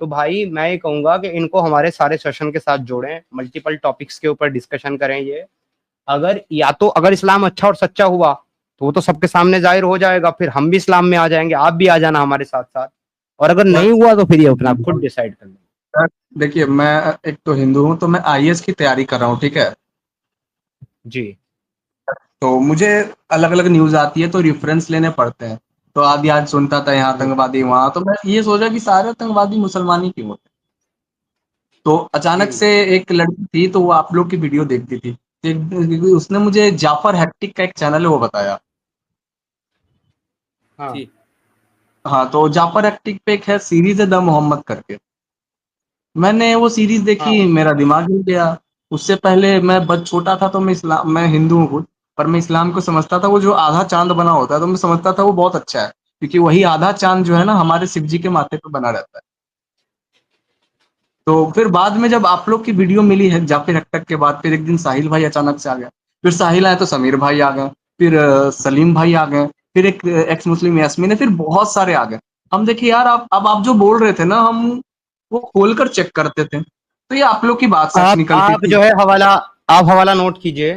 तो भाई मैं ये कहूंगा कि इनको हमारे सारे सेशन के साथ जोड़ें, मल्टीपल टॉपिक्स के ऊपर डिस्कशन करें। ये अगर या तो अगर इस्लाम अच्छा और सच्चा हुआ तो वो तो सबके सामने जाहिर हो जाएगा, फिर हम भी इस्लाम में आ जाएंगे, आप भी आ जाना हमारे साथ साथ। और अगर नहीं हुआ तो फिर ये अपना आप खुद डिसाइड कर लेंगे। देखिए, मैं एक तो हिंदू हूँ, तो मैं आईएएस की तैयारी कर रहा हूँ, ठीक है। जी तो मुझे अलग अलग न्यूज आती है तो रेफरेंस लेने पड़ते हैं। तो आदि आज सुनता था यहाँ जी आतंकवादी, वहां, तो मैं ये सोचा कि सारे आतंकवादी मुसलमान ही क्यों होते। तो जी। अचानक से एक लड़की थी, तो वो आप लोग की वीडियो देखती थी, तो उसने मुझे जाफर हैक्टिक का एक चैनल है वो बताया। हाँ जी हाँ, तो जाफर हैक्टिक पे एक है सीरीज है द मोहम्मद करके। मैंने वो सीरीज हाँ। देखी, मेरा दिमाग हिल गया। उससे पहले मैं बच छोटा था, तो मैं हिंदू हूँ खुद, पर मैं इस्लाम को समझता था। वो जो आधा चांद बना होता है, तो मैं समझता था वो बहुत अच्छा है, क्योंकि वही आधा चांद जो है ना हमारे शिव जी के माथे पे बना रहता है। तो फिर बाद में जब आप लोग की वीडियो मिली है जाफर हक्टक के बाद, फिर एक दिन साहिल भाई अचानक से आ गए, फिर साहिल आए तो समीर भाई आ गए, फिर सलीम भाई आ गए, फिर एक एक्स मुस्लिम यास्मीन है, फिर बहुत सारे आ गए। हम देखिए यार, आप जो बोल रहे थे ना, हम वो खोलकर चेक करते थे, तो ये आप लोग की बात सच निकलती आप थी। जो है हवाला, आप हवाला नोट कीजिए।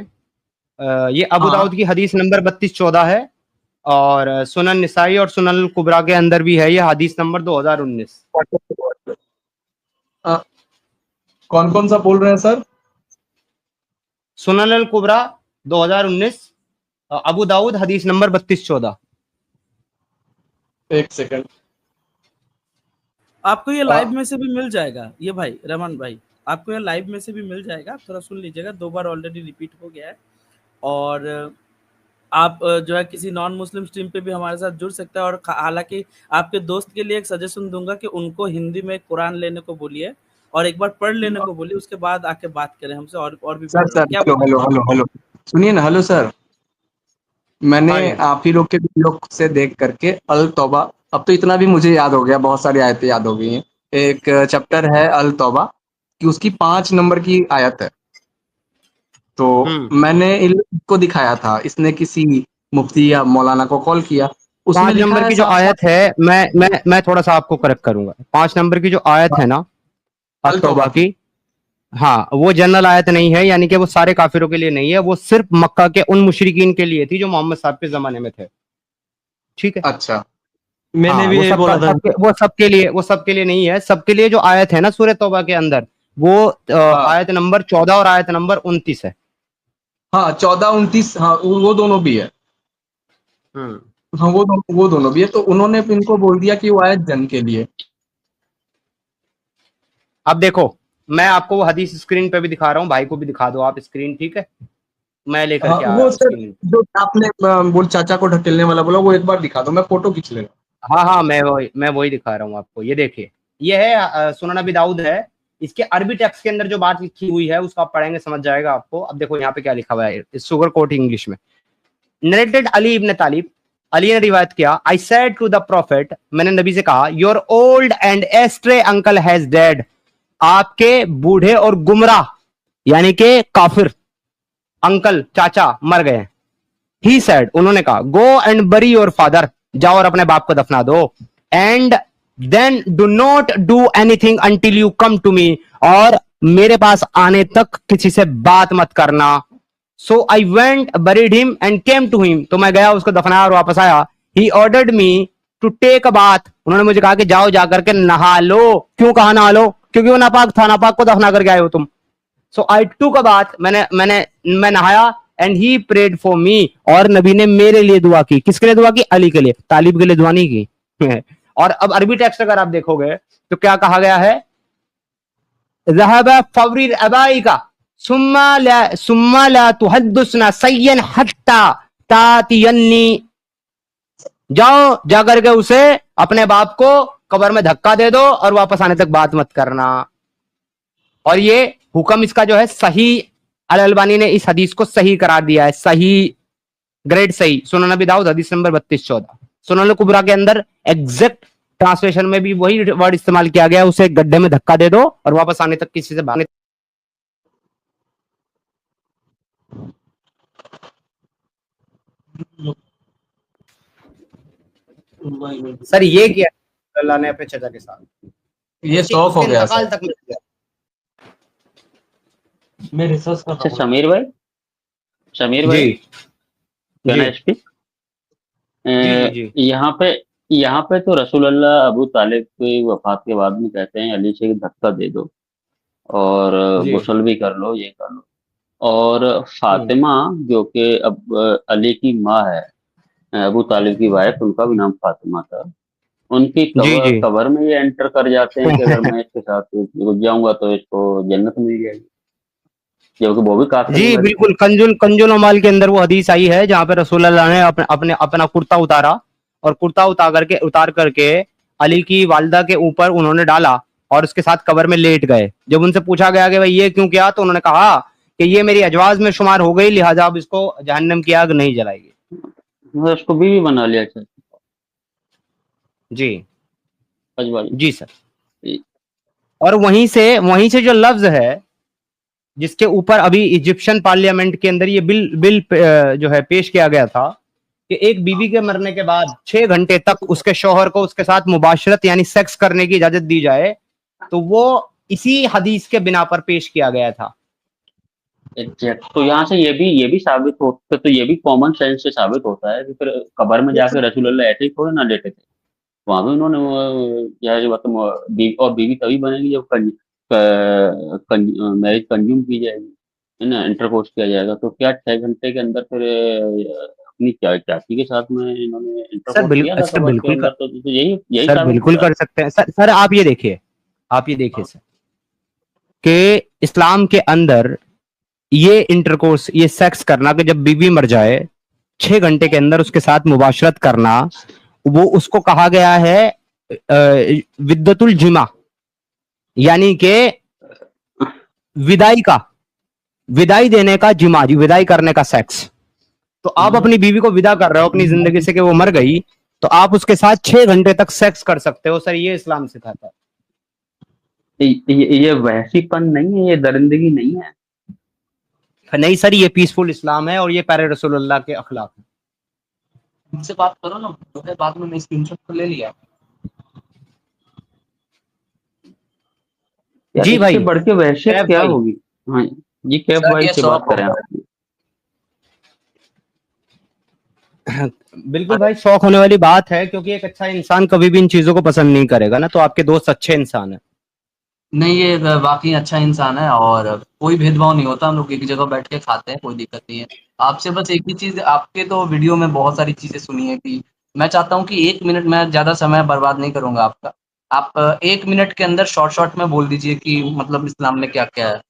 ये अबू हाँ, दाऊद की हदीस नंबर 3214 है, और सुनन निसाई और सुनन कुबरा के अंदर भी है ये हदीस नंबर 2019। कौन कौन सा बोल रहे हैं सर? सुनन अल कुबरा 2019, अबू दाऊद हदीस नंबर 3214। एक सेकंड। आपको ये लाइव में से भी मिल जाएगा, ये भाई रहमान भाई, आपको ये लाइव में से भी मिल जाएगा। आप थोड़ा सुन लीजिएगा, 2 बार ऑलरेडी रिपीट हो गया है। और आप जो है किसी नॉन मुस्लिम स्ट्रीम पे भी हमारे साथ जुड़ सकते हैं। और हालांकि आपके दोस्त के लिए एक सजेशन दूंगा कि उनको हिंदी में कुरान लेने को बोलिए और एक बार पढ़ लेने को बोलिए, उसके बाद आके बात करें हमसे और भी सर बेटर सर क्या हेलो बोलते हेलो हैं? हेलो हेलो, सुनिए ना। हेलो सर, मैंने हाँ जी। आप ही लोग के वीडियो से देख करके अल तौबा, अब तो इतना भी मुझे याद हो गया, बहुत सारी आयतें याद हो गई हैं। एक चैप्टर है अल तौबा कि उसकी 5 नंबर की आयत है, तो मैंने इनको दिखाया था, इसने किसी मुफ्ती या मौलाना को कॉल किया, उसमें 5 लिखा नंबर है की जो साफ साफ आयत है, मैं थोड़ा सा आपको करेक्ट करूंगा। 5 नंबर की जो आयत है ना अल अत-तौबा तौबा की। की, हाँ, वो जनरल आयत नहीं है, यानी कि वो सारे काफिरों के लिए नहीं है, वो सिर्फ मक्का के उन मुशरिकीन के लिए थी जो मोहम्मद साहब के जमाने में थे। ठीक है। अच्छा मैंने हाँ, भी वो यही सबका बोला था। सबके वो सबके लिए नहीं है। सबके लिए जो आयत है ना सूरह तौबा के अंदर, वो हाँ आयत नंबर 14 और आयत नंबर 29 है। हाँ, 14 29, हाँ वो दोनों भी है। हम्म। हाँ वो दोनों भी है, तो उन्होंने इनको बोल दिया कि वो आयत जन के लिए। अब देखो, मैं आपको वो हदीस स्क्रीन पे भी दिखा रहा हूँ, भाई को भी दिखा दो आप स्क्रीन, ठीक है। मैं लेकर हाँ के आ रहा वो हूँ सर, स्क्रीन। जो आपने बोल चाचा को ढकेलने वाला बोला, वो एक बार दिखा दो, मैं फोटो खींच ले रहा हाँ हाँ, मैं वही दिखा रहा हूँ आपको। ये देखिए, ये है सुनन अबी दाऊद है। इसके अरबी टेक्स्ट के अंदर जो बात लिखी हुई है उसको आप पढ़ेंगे समझ जाएगा आपको। अब देखो यहाँ पे क्या लिखा हुआ है इस सुगर कोट इंग्लिश में। Narrated Ali ibn Talib, Ali ने रिवायत किया, I said to the prophet, मैंने नबी से कहा, your old and astray uncle has dead, आपके बूढ़े और गुमराह यानी के काफिर अंकल चाचा मर गए। ही सेड, उन्होंने कहा, go and bury your father, जाओ और अपने बाप को दफना दो, and then do not do anything until you come to me, और मेरे पास आने तक किसी से बात मत करना। So I went buried him and came to him, तो मैं गया उसको दफनाया और वापस आया। He ordered me to take a bath, उन्होंने मुझे कहा कि जाओ जाकर के नहा लो। क्यों कहा नहा लो? क्योंकि वो नापाक था, नापाक को दफना करके आए हो तुम। सो आई टूक अ बाथ, मैं नहाया, and he prayed for me, और नबी ने मेरे लिए दुआ की। किसके लिए दुआ की? अली के लिए, तालिब के लिए दुआ नहीं की। और अब अरबी टेक्स्ट अगर आप देखोगे तो क्या कहा गया है, ज़हब फवरी अबाई का सुम्मा ला तुहद्दुसना सय्यन हत्ता तातियन्नी, जाओ जाकर के उसे अपने बाप को कब्र में धक्का दे दो और वापस आने तक बात मत करना। और ये हुक्म इसका जो है सही, अल अलबानी ने इस हदीस को सही करार दिया है, सही, ग्रेड सही। सुनन नबी दाऊद हदीस नंबर 3214। सुनन कुबरा के अंदर एग्जैक्ट ट्रांसलेशन में भी वही वर्ड इस्तेमाल किया गया, उसे गड्ढे में धक्का दे दो और वापस आने तक किसी से बात। सर ये किया अल्लाह ने अपने चचा के साथ, ये शौक हो उसके गया इंतकाल सर। तक मिल गया। मैं रिसर्च कर अच्छा रहा हूँ। शमीर जी भाई, कैन जी आई स्पीक? जी जी जी यहाँ पे तो रसूल अल्लाह अबू तालिब की वफात के बाद में कहते हैं अली से धक्का दे दो और जी। गुस्ल भी कर लो, ये कर लो। और हम्म। फातिमा जो कि अब अली की माँ है, अबू तालिब की वाइफ, उनका भी नाम फातिमा था। उनकी जी कबर जी। कबर में ये एंटर कर जाते हैं कि अगर मैं इसके साथ घुस जाऊंगा तो इसको जन्नत मिल जाएगी, जबकि वो भी काफिर जी में बैठे हैं। बिल्कुल, कंजुल कंजुल अमाल के अंदर वो हदीस आई है जहां पे रसूल अल्लाह ने अपना कुर्ता उतारा, और कुर्ता उतार करके अली की वालिदा के ऊपर उन्होंने डाला और उसके साथ कब्र में लेट गए। जब उनसे पूछा गया कि भाई ये क्यों किया, तो उन्होंने कहा कि ये मेरी अजवाज में शुमार हो गई, लिहाजा अब इसको जहन्नम की आग नहीं जलाएगी। मैं उसको बीवी बना लिया। अच्छा, जी अजवाई। जी सर। और वहीं से जो लफ्ज है जिसके ऊपर अभी इजिप्शियन पार्लियामेंट के अंदर ये बिल बिल जो है पेश किया गया था, कि एक बीवी के मरने के बाद 6 घंटे तक उसके शौहर को उसके साथ मुबाशरत यानी सेक्स करने की इजाजत दी जाए, तो वो इसी हदीस के बिना पर पेश किया गया था। एग्जैक्ट। तो यहाँ से ये भी साबित होता, तो ये भी कॉमन सेंस से साबित होता है कि फिर कब्र में जाकर रसूल अल्लाह ऐसे ही थोड़े ना लेटे थे, वहां भी उन्होंने और बीवी तभी बनेगी जब मैरिज कंज्यूम की जाएगी, है ना, इंटरकोर्स किया जाएगा। तो क्या 6 घंटे के अंदर फिर अपनी चाची के साथ में इन्होंने इंटरकोर्स किया था सर कब्र के बिल्कुल अंदर? तो यही सर साबित बिल्कुल होता है। कर सकते हैं सर आप ये देखिए सर कि इस्लाम के अंदर ये इंटरकोर्स, ये सेक्स करना कि जब बीवी मर जाए 6 घंटे के अंदर उसके साथ मुबाशरत करना, वो उसको कहा गया है विद्दतुल जिमा, यानी कि विदाई देने का जिमा, विदाई करने का सेक्स। तो आप अपनी बीवी को विदा कर रहे हो अपनी जिंदगी से कि वो मर गई, तो आप उसके साथ 6 घंटे तक सेक्स कर सकते हो। सर ये इस्लाम सिखाता है। ये वहशीपन नहीं है, ये दरिंदगी नहीं है। नहीं सर, ये पीसफुल इस्लाम है और ये प्यारे रसूलुल्लाह के अखलाक है। उनसे बात करो ना, बाद में मैं स्क्रीनशॉट तो ले लिया। जी भाई, बढ़ के वहशियत कैफ क्या भाई। होगी? हाँ जी, कैफ सर, भाई ये से शौक बात करें होगा। आप। बिल्कुल भाई, शौक होने वाली बात है, क्योंकि एक अच्छा इंसान कभी भी इन चीजों को पसंद नहीं करेगा ना। तो आपके दोस्त अच्छे इंसान है। नहीं, ये वाकई अच्छा इंसान है और कोई भेदभाव नहीं होता, हम लोग एक जगह बैठ के खाते हैं, कोई दिक्कत नहीं है। आपसे बस एक ही चीज, आपके तो वीडियो में बहुत सारी चीजें सुनी है कि मैं चाहता हूँ कि 1 मिनट, मैं ज्यादा समय बर्बाद नहीं करूंगा आपका, आप 1 मिनट के अंदर शॉर्ट में बोल दीजिए कि मतलब इस्लाम में क्या क्या है।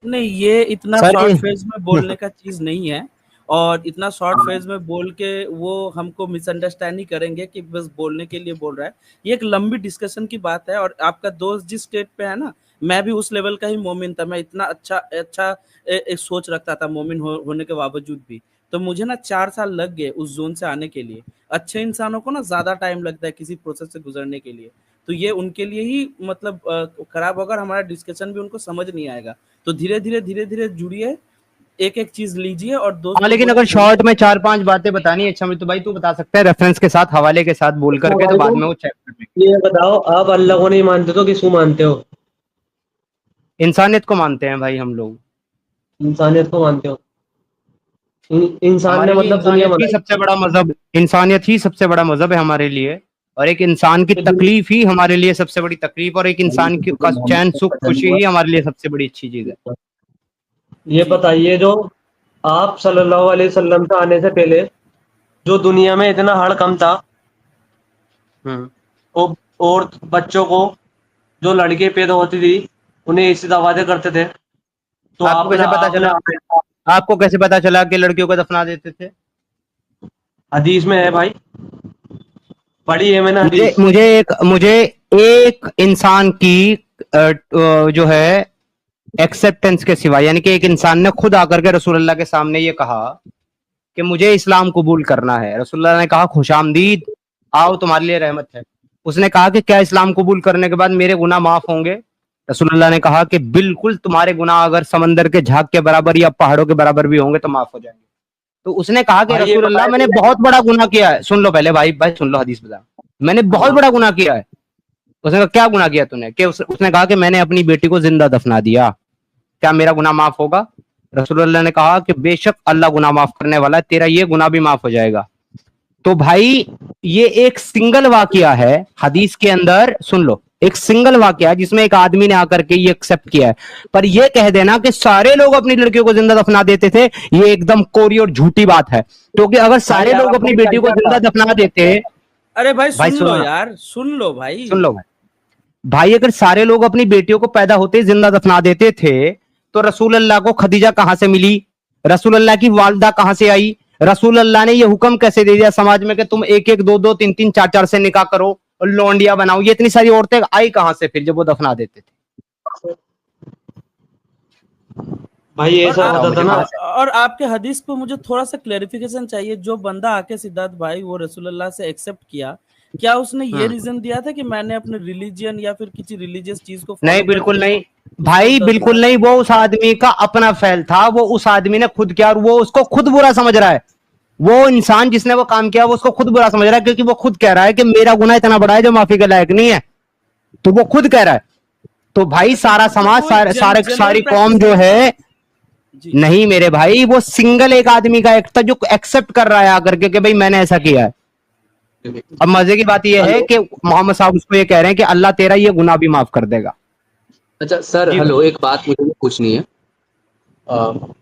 नहीं, ये इतना सर शॉर्ट फेज में बोलने का चीज नहीं है, और इतना शॉर्ट फेज में बोल के वो हमको मिसअंडरस्टैंड ही करेंगे कि बस बोलने के लिए बोल रहा है। ये एक लंबी डिस्कशन की बात है, और आपका दोस्त जिस स्टेट पे है ना, मैं भी उस लेवल का ही मोमिन था। मैं इतना अच्छा एक सोच रखता था मोमिन होने के बावजूद भी। तो मुझे ना 4 साल लग गए उस जोन से आने के लिए। अच्छे इंसानों को ना ज्यादा टाइम लगता है किसी प्रोसेस से गुजरने के लिए। तो ये उनके लिए ही मतलब खराब होगा, हमारा डिस्कशन भी उनको समझ नहीं आएगा। तो धीरे धीरे जुड़िए, एक एक चीज लीजिए और दोस्त हाँ, को लेकिन अगर शॉर्ट में 4-5 बातें बतानी है, अच्छा तो भाई तू बता सकता है रेफरेंस के साथ, हवाले के साथ बोल करके, तो बाद में वो चेक कर लेंगे। ये बताओ, आप अल्लाह को नहीं मानते तो किसको मानते हो? इंसानियत को मानते हैं भाई हम लोग। इंसानियत को मानते हो? इंसान ने हमारे लिए मतलब दुनिया इंसानियत ही बनाई। सबसे बड़ा मजहब, इंसानियत ही सबसे बड़ा मजहब है हमारे लिए। और एक इंसान की तकलीफ ही हमारे लिए सबसे बड़ी तकलीफ, और एक इंसान की का चैन सुख खुशी ही हमारे लिए सबसे बड़ी अच्छी चीज है। ये बताइए, जो आप सल्लल्लाहु अलैहि वसल्लम से आने से पहले जो दुनिया में इतना हड़कंप था, और बच्चों को, जो लड़के पैदा होती थी उन्हें ऐसी दवाते करते थे, तो आपको कैसे पता चला? आपको कैसे पता चला कि लड़कियों को दफना देते थे? हदीस में है भाई, पढ़ी है मैंने हदीस। मुझे एक इंसान की जो है एक्सेप्टेंस के सिवा, यानी कि एक इंसान ने खुद आकर के रसूलुल्लाह के सामने ये कहा कि मुझे इस्लाम कबूल करना है। रसूलुल्लाह ने कहा खुशामदीद, आओ तुम्हारे लिए रहमत है। उसने कहा कि क्या इस्लाम कबूल करने के बाद मेरे गुनाह माफ होंगे? रसूलुल्लाह ने कहा कि बिल्कुल, तुम्हारे गुनाह अगर समंदर के झाग के बराबर या पहाड़ों के बराबर भी होंगे तो माफ हो जाएंगे। तो उसने कहा कि रसूलुल्लाह, मैंने बहुत बड़ा गुनाह किया है। सुन लो पहले भाई सुन लो, हदीस बता, मैंने बहुत बड़ा गुनाह किया है। उसने कहा क्या गुनाह किया तूने? कि उसने कहा कि मैंने अपनी बेटी को जिंदा दफना दिया, क्या मेरा गुनाह माफ होगा? रसूलुल्लाह ने कहा कि बेशक अल्लाह गुनाह माफ करने वाला है, तेरा ये गुनाह भी माफ हो जाएगा। तो भाई ये एक सिंगल वाकया है हदीस के अंदर, सुन लो, एक सिंगल वाकया है जिसमें एक आदमी ने आकर के ये एक्सेप्ट किया है। पर ये कह देना कि सारे लोग अपनी लड़कियों को जिंदा दफना देते थे, ये एकदम कोरी और झूठी बात है। क्योंकि अगर सारे लोग अपनी बेटी को जिंदा दफना देते, अरे भाई सुन लो यार, सुन लो भाई भाई अगर सारे लोग अपनी बेटियों को पैदा होते ही जिंदा दफना देते थे, तो रसूल अल्लाह को खदीजा कहां से मिली? रसूल अल्लाह की वालिदा कहां से आई? रसूल अल्लाह ने ये हुक्म कैसे दे दिया समाज में कि तुम 1-1, 2-2, 3-3, 4-4 से निकाह करो और लौंडिया बनाओ? ये इतनी सारी औरतें आई कहां से फिर जब वो दफना देते थे? भाई ऐसा होता था ना। और आपके हदीस पे मुझे थोड़ा सा क्लेरिफिकेशन चाहिए। जो बंदा आके सिद्धार्थ भाई वो रसूलुल्लाह से एक्सेप्ट किया, क्या उसने ये रीजन दिया था कि मैंने अपने रिलीजियन या फिर किसी रिलीजियस चीज को? नहीं, बिल्कुल नहीं भाई, बिल्कुल नहीं। वो उस आदमी का अपना फैल था, वो उस आदमी ने खुद किया और वो उसको खुद बुरा समझ रहा है। वो इंसान जिसने वो काम किया वो उसको खुद बुरा समझ रहा है, क्योंकि वो खुद कह रहा है कि मेरा गुनाह इतना बड़ा है जो माफी के लायक नहीं है, तो वो खुद कह रहा है। तो भाई सारा समाज, सारी कौम जो है, नहीं मेरे भाई, वो सिंगल एक आदमी का एक्ट था जो एक्सेप्ट कर रहा है आकर के कि भाई मैंने ऐसा किया है। अब मजे की बात यह है कि मोहम्मद साहब उसको ये कह रहे हैं कि अल्लाह तेरा ये गुनाह भी माफ कर देगा। अच्छा सर, हेलो, एक बात मुझे पूछनी है।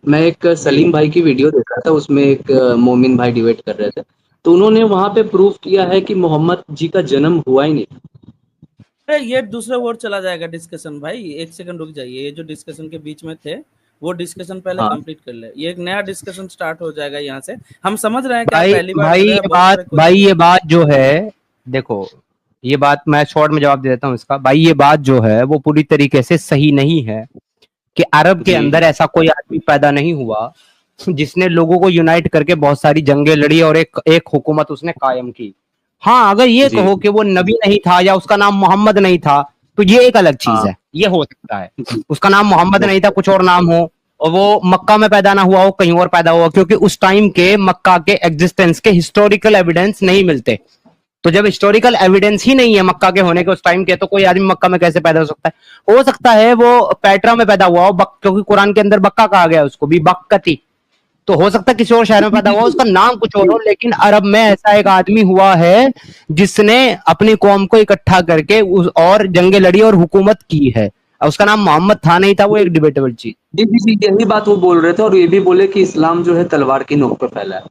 मैं एक सलीम भाई की वीडियो देख रहा था, उसमें एक मोमिन भाई डिबेट कर रहे थे, तो उन्होंने वहां पे प्रूफ किया है कि मोहम्मद जी का जन्म हुआ ही नहीं। अरे ये दूसरे ओर चला जाएगा डिस्कशन भाई, एक सेकंड रुक जाइए। ये जो डिस्कशन के बीच में थे वो डिस्कशन पहले कंप्लीट कर ले, ये एक नया डिस्कशन स्टार्ट हो जाएगा यहाँ से। हम समझ रहे हैं कि आप पहली बार ये बात जो है, देखो ये बात मैं शॉर्ट में जवाब दे देता हूँ इसका। भाई ये बात जो है वो पूरी तरीके से सही नहीं है कि अरब के अंदर ऐसा कोई आदमी पैदा नहीं हुआ जिसने लोगों को यूनाइट करके बहुत सारी जंगें लड़ी और एक हुकूमत उसने कायम की। हाँ, अगर ये कहो कि वो नबी नहीं था या उसका नाम मोहम्मद नहीं था तो ये एक अलग चीज है, ये हो सकता है। उसका नाम मोहम्मद नहीं था, कुछ और नाम हो, और वो मक्का में पैदा ना हुआ हो, कहीं और पैदा हुआ, क्योंकि उस टाइम के मक्का के एग्जिस्टेंस के हिस्टोरिकल एविडेंस नहीं मिलते। तो जब हिस्टोरिकल एविडेंस ही नहीं है मक्का के होने के उस टाइम के, तो कोई आदमी मक्का में कैसे पैदा हो सकता है? हो सकता है वो पेट्रा में पैदा हुआ हो, क्योंकि कुरान के अंदर बक्का कहा गया उसको भी, बक्कती, तो हो सकता है किसी और शहर में पैदा हुआ, उसका नाम कुछ और हो। लेकिन अरब में ऐसा एक आदमी हुआ है जिसने अपनी कौम को इकट्ठा करके और जंगे लड़ी और हुकूमत की है। उसका नाम मोहम्मद था नहीं था, वो एक डिबेटेबल चीज। जी, यही बात वो बोल रहे थे, और ये भी बोले कि इस्लाम जो है तलवार की नोक पे फैला है।